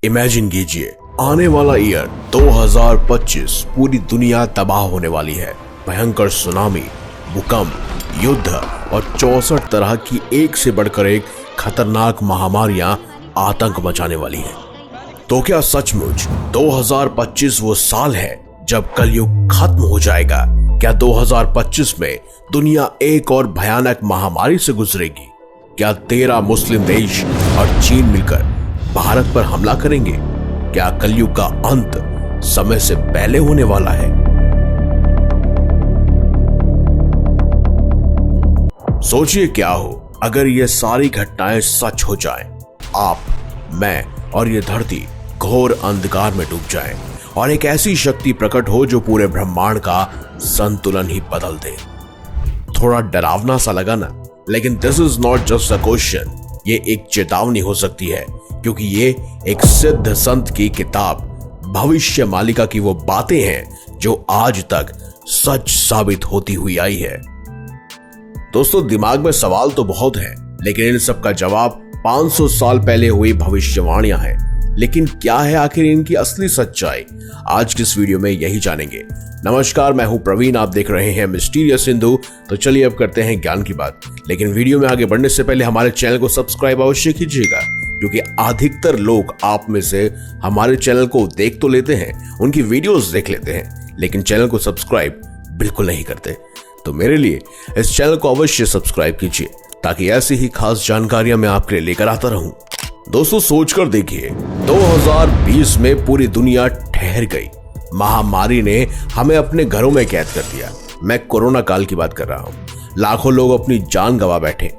Imagine कीजिए, आने वाला ईयर 2025 पूरी दुनिया तबाह होने वाली है। भयंकर सुनामी, भूकंप, युद्ध और 64 तरह की एक से बढ़कर एक खतरनाक महामारियां आतंक मचाने वाली हैं। तो क्या सचमुच 2025 वो साल है जब कलयुग खत्म हो जाएगा? क्या 2025 में दुनिया एक और भयानक महामारी से गुजरेगी? क्या 13 मुस्लिम देश और चीन मिलकर भारत पर हमला करेंगे? क्या कलयुग का अंत समय से पहले होने वाला है? सोचिए क्या हो अगर ये सारी घटनाएं सच हो जाएं। आप, मैं और ये धरती घोर अंधकार में डूब जाए और एक ऐसी शक्ति प्रकट हो जो पूरे ब्रह्मांड का संतुलन ही बदल दे। थोड़ा डरावना सा लगा ना, लेकिन this is not just a question, ये एक चेतावनी हो सकती है, क्योंकि ये एक सिद्ध संत की किताब भविष्य मालिका की वो बातें हैं जो आज तक सच साबित होती हुई आई है। दोस्तों, दिमाग में सवाल तो बहुत हैं, लेकिन इन सब का जवाब 500 साल पहले हुई भविष्यवाणियां हैं। लेकिन क्या है आखिर इनकी असली सच्चाई? आज की इस वीडियो में यही जानेंगे। नमस्कार, मैं हूं प्रवीण, आप देख रहे हैं मिस्टीरियस हिंदू। तो चलिए अब करते हैं ज्ञान की बात। लेकिन वीडियो में आगे बढ़ने से पहले हमारे चैनल को सब्सक्राइब अवश्य कीजिएगा, क्योंकि अधिकतर लोग आप में से हमारे चैनल को देख तो लेते हैं, उनकी वीडियोस देख लेते हैं, लेकिन चैनल को सब्सक्राइब बिल्कुल नहीं करते। तो मेरे लिए इस चैनल को अवश्य सब्सक्राइब कीजिए, ताकि ऐसी ही खास जानकारियां मैं आपके लिए लेकर आता रहूं। दोस्तों, सोचकर देखिए, 2020 में पूरी दुनिया ठहर गई। महामारी ने हमें अपने घरों में कैद कर दिया। मैं कोरोना काल की बात कर रहा हूं। लाखों लोग अपनी जान गंवा बैठे।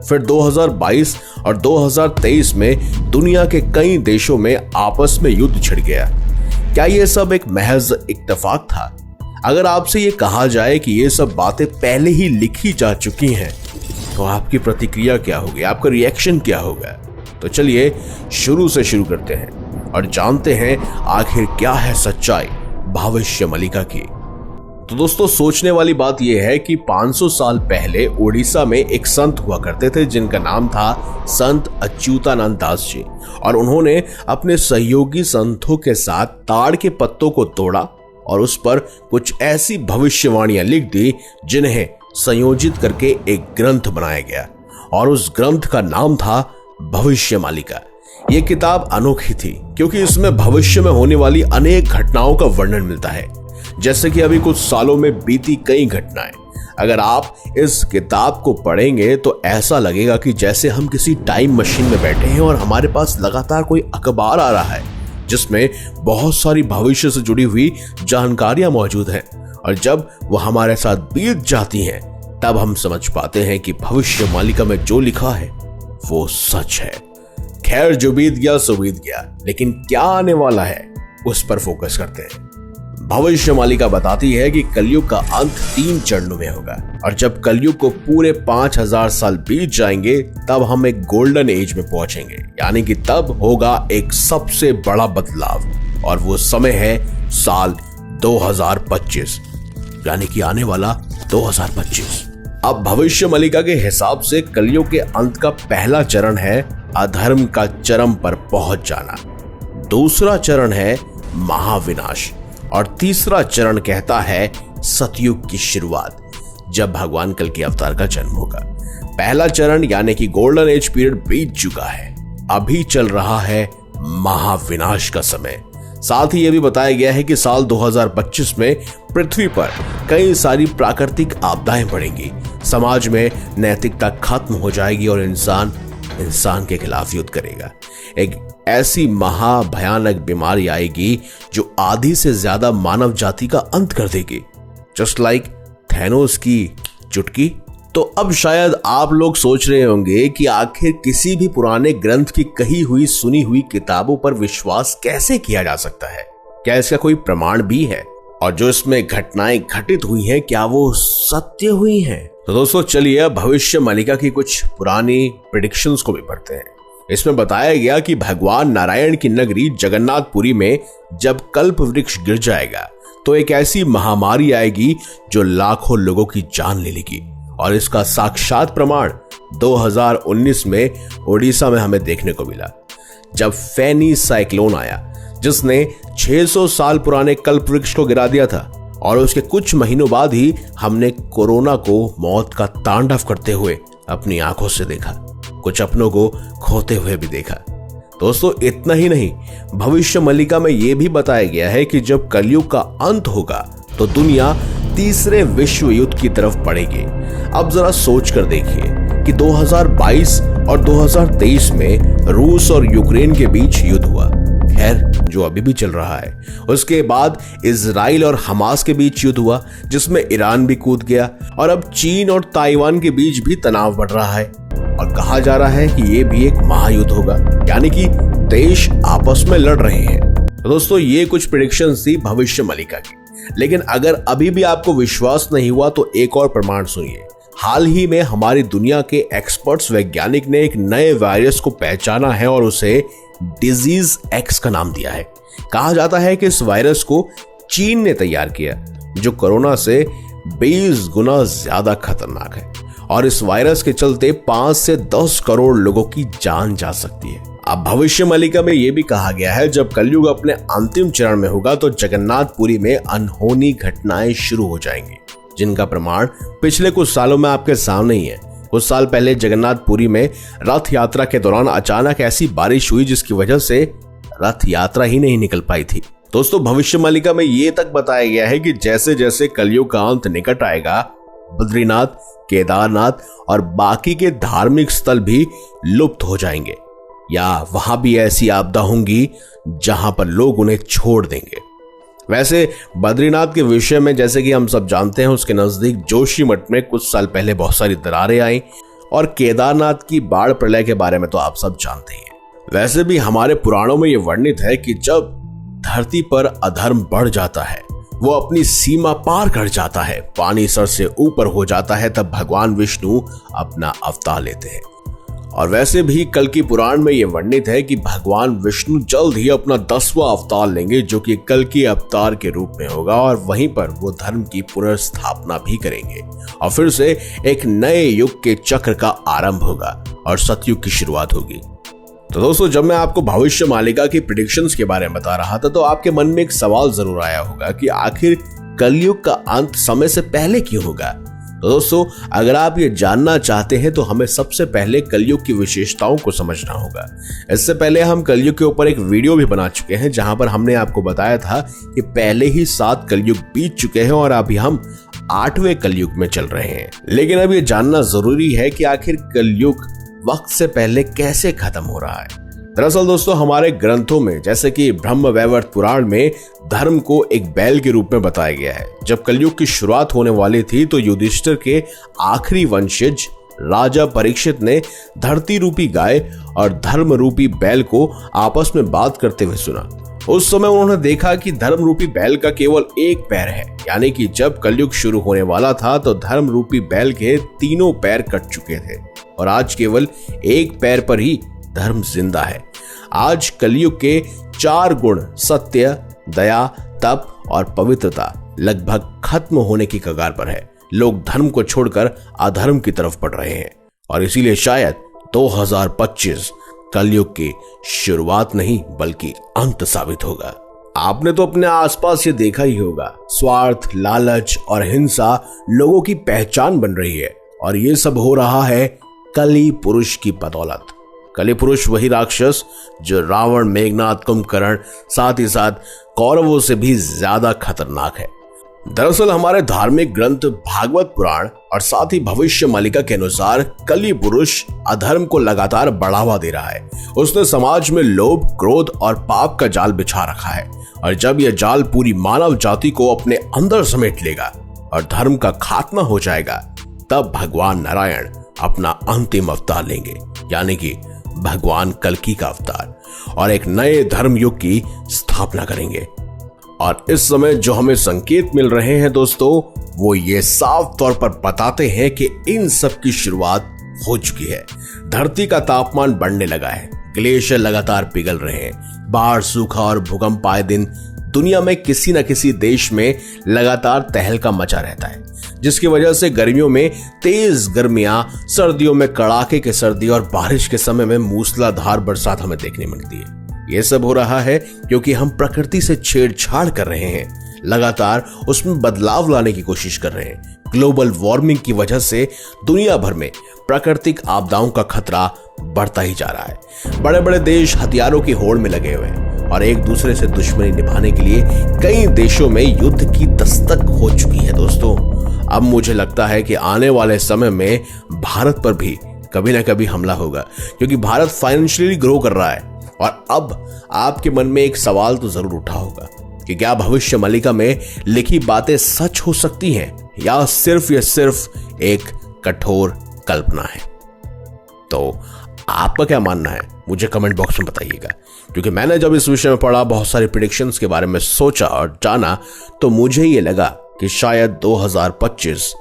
फिर 2022 और 2023 में दुनिया के कई देशों में आपस में युद्ध छिड़ गया। क्या ये सब एक महज इत्तेफाक था? अगर आपसे ये कहा जाए कि ये सब बातें पहले ही लिखी जा चुकी हैं, तो आपकी प्रतिक्रिया क्या होगी? आपका रिएक्शन क्या होगा? तो चलिए शुरू से शुरू करते हैं और जानते हैं आखिर क्या है सच्चाई भविष्य मालिका की। तो दोस्तों, सोचने वाली बात यह है कि 500 साल पहले उड़ीसा में एक संत हुआ करते थे, जिनका नाम था संत अच्युतानंद दास जी। और उन्होंने अपने सहयोगी संतों के साथ ताड़ के पत्तों को तोड़ा और उस पर कुछ ऐसी भविष्यवाणियां लिख दी, जिन्हें संयोजित करके एक ग्रंथ बनाया गया। और उस ग्रंथ का नाम था भविष्य मालिका। यह किताब अनोखी थी, क्योंकि इसमें भविष्य में होने वाली अनेक घटनाओं का वर्णन मिलता है, जैसे कि अभी कुछ सालों में बीती कई घटनाएं। अगर आप इस किताब को पढ़ेंगे तो ऐसा लगेगा कि जैसे हम किसी टाइम मशीन में बैठे हैं और हमारे पास लगातार कोई अखबार आ रहा है, जिसमें बहुत सारी भविष्य से जुड़ी हुई जानकारियां मौजूद हैं। और जब वो हमारे साथ बीत जाती हैं, तब हम समझ पाते हैं कि भविष्य मालिका में जो लिखा है वो सच है। खैर, जो बीत गया सो बीत गया, लेकिन क्या आने वाला है उस पर फोकस करते हैं। भविष्य मालिका बताती है कि कलयुग का अंत 3 चरणों में होगा, और जब कलयुग को पूरे 5000 साल बीत जाएंगे, तब हम एक गोल्डन एज में पहुंचेंगे। यानी कि तब होगा एक सबसे बड़ा बदलाव, और वो समय है साल 2025, यानी कि आने वाला 2025। अब भविष्य मालिका के हिसाब से कलयुग के अंत का पहला चरण है अधर्म का चरम पर पहुंच जाना। दूसरा चरण है महाविनाश, और तीसरा चरण कहता है सतयुग की शुरुआत, जब भगवान कल के अवतार का जन्म होगा। पहला चरण यानी कि गोल्डन एज पीरियड बीत चुका है, अभी चल रहा है महाविनाश का समय। साथ ही यह भी बताया गया है कि साल 2025 में पृथ्वी पर कई सारी प्राकृतिक आपदाएं पड़ेंगी, समाज में नैतिकता खत्म हो जाएगी और इंसान के खिलाफ युद्ध करेगा। एक ऐसी महाभयानक बीमारी आएगी जो आधी से ज्यादा मानव जाति का अंत कर देगी, जस्ट लाइक थैनोस की चुटकी। तो अब शायद आप लोग सोच रहे होंगे कि आखिर किसी भी पुराने ग्रंथ की कही हुई सुनी हुई किताबों पर विश्वास कैसे किया जा सकता है? क्या इसका कोई प्रमाण भी है? और जो इसमें घटनाएं घटित हुई हैं, क्या वो सत्य हुई हैं? तो दोस्तों, चलिए भविष्य मालिका की कुछ पुरानी प्रेडिक्शंस को भी पढ़ते हैं। इसमें बताया गया कि भगवान नारायण की नगरी जगन्नाथपुरी में जब कल्प वृक्ष गिर जाएगा, तो एक ऐसी महामारी आएगी जो लाखों लोगों की जान ले लेगी। और इसका साक्षात प्रमाण 2019 में उड़ीसा में हमें देखने को मिला। जब फैनी साइक्लोन आया जिसने 600 साल पुराने कल्प वृक्ष को गिरा दिया था, और उसके कुछ महीनों बाद ही हमने कोरोना को मौत का तांडव करते हुए अपनी आंखों से देखा, कुछ अपनों को खोते हुए भी देखा। दोस्तों इतना ही नहीं, भविष्य मल्लिका में यह भी बताया गया है कि जब कलयुग का अंत होगा तो दुनिया तीसरे विश्व युद्ध की तरफ बढ़ेगी। अब जरा सोच कर देखिए कि 2022 और 2023 में रूस और यूक्रेन के बीच युद्ध हुआ, खैर जो अभी भी चल रहा है। उसके बाद इजराइल और हमास के बीच युद्ध हुआ जिसमें ईरान भी कूद गया, और अब चीन और ताइवान के बीच भी तनाव बढ़ रहा है और कहा जा रहा है कि ये भी एक महायुद्ध होगा, यानी कि देश आपस में लड़ रहे हैं। तो दोस्तों ये कुछ प्रेडिक्शंस थी भविष्य मल्लिका की, लेकिन अगर अभी भी आपको विश्वास नहीं हुआ तो एक और प्रमाण सुनिए। हाल ही में हमारी दुनिया के एक्सपर्ट्स वैज्ञानिक ने एक नए वायरस को पहचाना है और उसे डिजीज एक्स का नाम दिया है। कहा जाता है कि इस वायरस को चीन ने तैयार किया, जो कोरोना से 20 गुना ज्यादा खतरनाक है, और इस वायरस के चलते 5 से 10 करोड़ लोगों की जान जा सकती है। अब भविष्य मल्लिका में यह भी कहा गया है जब कलयुग अपने अंतिम चरण में होगा तो जगन्नाथपुरी में अनहोनी घटनाएं शुरू हो जाएंगी, जिनका प्रमाण पिछले कुछ सालों में आपके सामने ही है। कुछ साल पहले जगन्नाथपुरी में रथ यात्रा के दौरान अचानक ऐसी बारिश हुई जिसकी वजह से रथ यात्रा ही नहीं निकल पाई थी। दोस्तों भविष्य मल्लिका में ये तक बताया गया है कि जैसे जैसे कलयुग का अंत निकट आएगा, बद्रीनाथ, केदारनाथ और बाकी के धार्मिक स्थल भी लुप्त हो जाएंगे, या वहां भी ऐसी आपदा होंगी जहां पर लोग उन्हें छोड़ देंगे। वैसे बद्रीनाथ के विषय में जैसे कि हम सब जानते हैं, उसके नजदीक जोशीमठ में कुछ साल पहले बहुत सारी दरारें आई, और केदारनाथ की बाढ़ प्रलय के बारे में तो आप सब जानते हैं। वैसे भी हमारे पुराणों में यह वर्णित है कि जब धरती पर अधर्म बढ़ जाता है, वो अपनी सीमा पार कर जाता है, पानी सर से ऊपर हो जाता है, तब भगवान विष्णु अपना अवतार लेते हैं। और वैसे भी कल की पुराण में यह वर्णित है कि भगवान विष्णु जल्द ही अपना 10वां अवतार लेंगे, जो कि कल की अवतार के रूप में होगा, और वहीं पर वो धर्म की पुनर्स्थापना भी करेंगे और फिर से एक नए युग के चक्र का आरंभ होगा और सतयुग की शुरुआत होगी। तो दोस्तों जब मैं आपको भविष्य मल्लिका की प्रेडिक्शंस के बारे में बता रहा था तो आपके मन में एक सवाल जरूर आया होगा कि आखिर कलयुग का अंत समय से पहले क्यों होगा। तो दोस्तों अगर आप ये जानना चाहते हैं तो हमें सबसे पहले कलयुग की विशेषताओं को समझना होगा। इससे पहले हम कलयुग के ऊपर एक वीडियो भी बना चुके हैं जहां पर हमने आपको बताया था कि पहले ही 7 कलयुग बीत चुके हैं और अभी हम 8वें कलयुग में चल रहे हैं। लेकिन अब ये जानना जरूरी है कि आखिर कलयुग वक्त से पहले कैसे खत्म हो रहा है। दरअसल दोस्तों हमारे ग्रंथों में जैसे कि ब्रह्म वैवर्त पुराण में धर्म को एक बैल के रूप में बताया गया है। जब कलयुग की शुरुआत होने वाली थी तो युधिष्ठिर के आखिरी वंशज राजा परीक्षित ने धरती रूपी गाय और धर्म रूपी बैल को आपस में बात करते हुए सुना। उस समय उन्होंने देखा कि धर्म रूपी बैल का केवल एक पैर है, यानी कि जब कलयुग शुरू होने वाला था तो धर्म रूपी बैल के तीनों पैर कट चुके थे और आज केवल एक पैर पर ही धर्म जिंदा है। आज कलयुग के 4 गुण सत्य, दया, तप और पवित्रता लगभग खत्म होने की कगार पर है। लोग धर्म को छोड़कर अधर्म की तरफ बढ़ रहे हैं और इसीलिए शायद 2025 कलयुग की शुरुआत नहीं बल्कि अंत साबित होगा। आपने तो अपने आसपास ये देखा ही होगा, स्वार्थ, लालच और हिंसा लोगों की पहचान बन रही है और ये सब हो रहा है कली पुरुष की बदौलत। कली पुरुष वही राक्षस जो रावण, मेघनाथ, कुंभकर्ण, साथ ही साथ कौरवों से भी ज्यादा खतरनाक है। दरअसल हमारे धार्मिक ग्रंथ भागवत पुराण और साथ ही भविष्य मल्लिका के अनुसार कली पुरुष अधर्म को लगातार बढ़ावा दे रहा है। उसने समाज में लोभ, क्रोध और पाप का जाल बिछा रखा है और जब यह जाल पूरी मानव जाति को अपने अंदर समेट लेगा और धर्म का खात्मा हो जाएगा, तब भगवान नारायण अपना अंतिम अवतार लेंगे, यानी कि भगवान कल्कि का अवतार, और एक नए धर्म युग की स्थापना करेंगे। और इस समय जो हमें संकेत मिल रहे हैं दोस्तों, वो ये साफ तौर पर बताते हैं कि इन सब की शुरुआत हो चुकी है। धरती का तापमान बढ़ने लगा है, ग्लेशियर लगातार पिघल रहे हैं, बाढ़, सूखा और भूकंप आए दिन दुनिया में किसी न किसी देश में लगातार तहलका मचा रहता है, जिसकी वजह से गर्मियों में तेज गर्मियां, सर्दियों में कड़ाके की सर्दी और बारिश के समय में मूसलाधार बरसात हमें देखने मिलती है। यह सब हो रहा है क्योंकि हम प्रकृति से छेड़छाड़ कर रहे हैं, लगातार उसमें बदलाव लाने की कोशिश कर रहे हैं। ग्लोबल वार्मिंग की वजह से दुनिया भर में प्राकृतिक आपदाओं का खतरा बढ़ता ही जा रहा है। बड़े बड़े देश हथियारों की होड़ में लगे हुए हैं और एक दूसरे से दुश्मनी निभाने के लिए कई देशों में युद्ध की दस्तक हो चुकी है। दोस्तों, अब मुझे लगता है कि आने वाले समय में भारत पर भी कभी ना कभी हमला होगा, क्योंकि भारत फाइनेंशियली ग्रो कर रहा है। और अब आपके मन में एक सवाल तो जरूर उठा होगा कि क्या भविष्य मलिका में लिखी बातें सच हो सकती हैं या सिर्फ एक कठोर कल्पना है। तो आपका क्या मानना है, मुझे कमेंट बॉक्स में बताइएगा, क्योंकि मैंने जब इस विषय में पढ़ा, बहुत सारे प्रेडिक्शंस के बारे में सोचा और जाना, तो मुझे ये लगा कि शायद 2025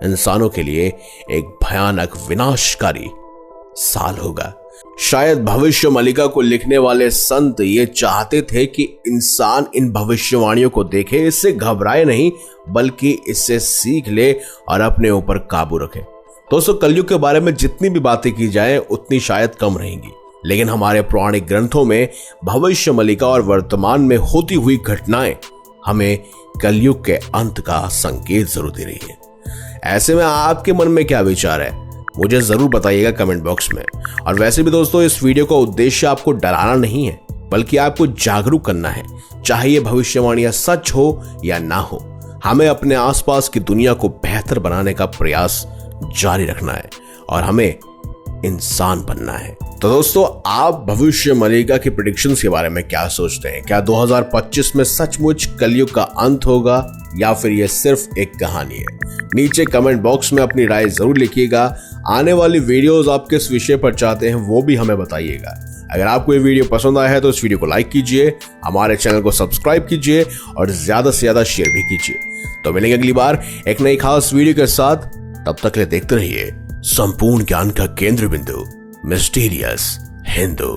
इंसानों के लिए एक भयानक विनाशकारी साल होगा। शायद भविष्य मलिका को लिखने वाले संत ये चाहते थे कि इंसान इन भविष्यवाणियों को देखे, इससे घबराए नहीं बल्कि इससे सीख ले और अपने ऊपर काबू रखे। दोस्तों, कलयुग के बारे में जितनी भी बातें की जाए उतनी शायद कम रहेंगी, लेकिन हमारे पौराणिक ग्रंथों में भविष्य मलिका और वर्तमान में होती हुई घटनाएं हमें कलयुग के अंत का संकेत जरूर दे रही है। ऐसे में आपके मन में क्या विचार है, मुझे जरूर बताइएगा कमेंट बॉक्स में। और वैसे भी दोस्तों, इस वीडियो का उद्देश्य आपको डराना नहीं है, बल्कि आपको जागरूक करना है। चाहे ये भविष्यवाणियां सच हो या ना हो, हमें अपने आसपास की दुनिया को बेहतर बनाने का प्रयास जारी रखना है और हमें इंसान बनना है। तो दोस्तों, आप भविष्य मलिका की प्रेडिक्शंस के बारे में क्या सोचते हैं? क्या 2025 में सचमुच कलयुग का अंत होगा या फिर यह सिर्फ एक कहानी है? नीचे कमेंट बॉक्स में अपनी राय जरूर लिखिएगा। आने वाली वीडियोस आप किस विषय पर चाहते हैं वो भी हमें बताइएगा। अगर आपको ये वीडियो पसंद आया है तो इस वीडियो को लाइक कीजिए, हमारे चैनल को सब्सक्राइब कीजिए और ज्यादा से ज्यादा शेयर भी कीजिए। तो मिलेंगे अगली बार एक नई खास वीडियो के साथ। तब तक के लिए देखते रहिए संपूर्ण ज्ञान का केंद्र बिंदु, मिस्टीरियस हिंदू।